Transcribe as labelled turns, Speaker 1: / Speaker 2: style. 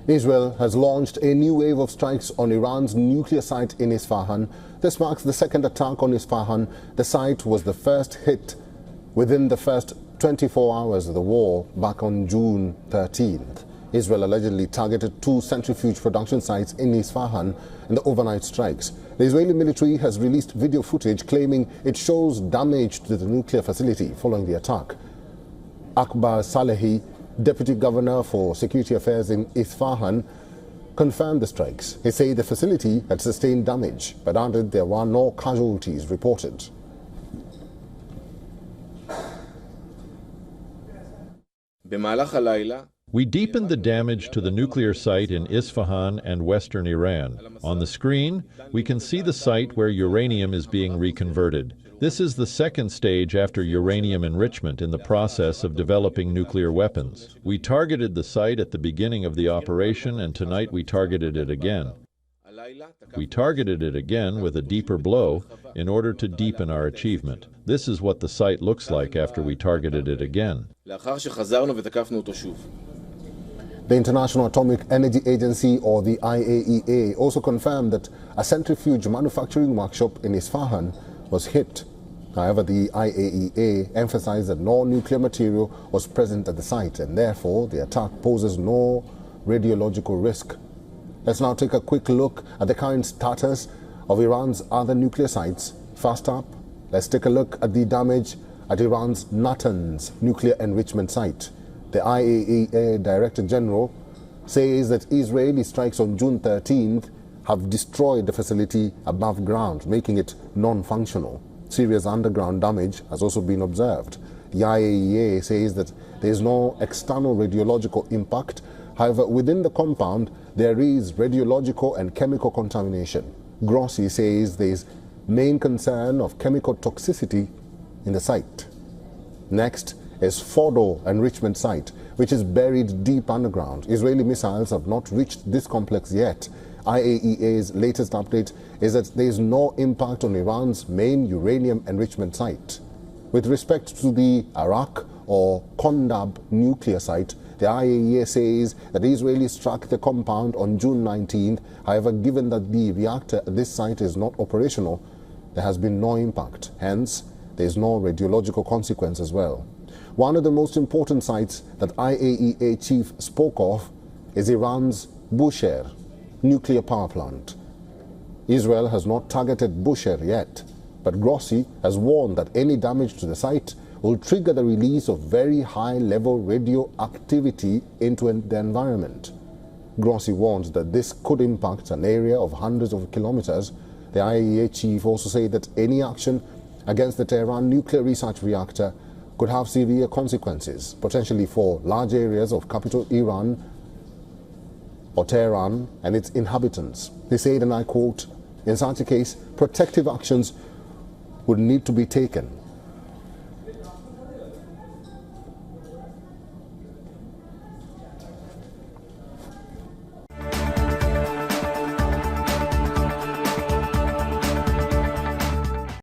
Speaker 1: Israel has launched a new wave of strikes on Iran's nuclear site in Isfahan. This marks the second attack on Isfahan. The site was the first hit within the first 24 hours of the war back on June 13th. Israel allegedly targeted 2 centrifuge production sites in Isfahan in the overnight strikes. The Israeli military has released video footage claiming it shows damage to the nuclear facility following the attack. Akbar Salehi, Deputy Governor for Security Affairs in Isfahan, confirmed the strikes. He said the facility had sustained damage, but added there were no casualties reported.
Speaker 2: We deepened the damage to the nuclear site in Isfahan and western Iran. On the screen, we can see the site where uranium is being reconverted. This is the second stage after uranium enrichment in the process of developing nuclear weapons. We targeted the site at the beginning of the operation, and tonight we targeted it again. We targeted it again with a deeper blow in order to deepen our achievement. This is what the site looks like after we targeted it again.
Speaker 1: The International Atomic Energy Agency, or the IAEA, also confirmed that a centrifuge manufacturing workshop in Isfahan was hit. However, the IAEA emphasized that no nuclear material was present at the site, and therefore the attack poses no radiological risk. Let's now take a quick look at the current status of Iran's other nuclear sites. First up, let's take a look at the damage at Iran's Natanz nuclear enrichment site. The IAEA Director General says that Israeli strikes on June 13th have destroyed the facility above ground, making it non-functional. Serious underground damage has also been observed. The IAEA says that there is no external radiological impact. However, within the compound, there is radiological and chemical contamination. Grossi says there is main concern of chemical toxicity in the site. Next is Fordo enrichment site, which is buried deep underground. Israeli missiles have not reached this complex yet. IAEA's latest update is that there is no impact on Iran's main uranium enrichment site. With respect to the Arak or Kondab nuclear site, the IAEA says that Israeli struck the compound on June 19th. However, given that the reactor at this site is not operational, there has been no impact. Hence, there is no radiological consequence as well. One of the most important sites that IAEA chief spoke of is Iran's Bushehr nuclear power plant. Israel has not targeted Bushehr yet, but Grossi has warned that any damage to the site will trigger the release of very high-level radioactivity into the environment. Grossi warns that this could impact an area of hundreds of kilometers. The IAEA chief also said that any action against the Tehran nuclear research reactor could have severe consequences, potentially for large areas of capital Iran or Tehran and its inhabitants. He said, and I quote, "In such a case, protective actions would need to be taken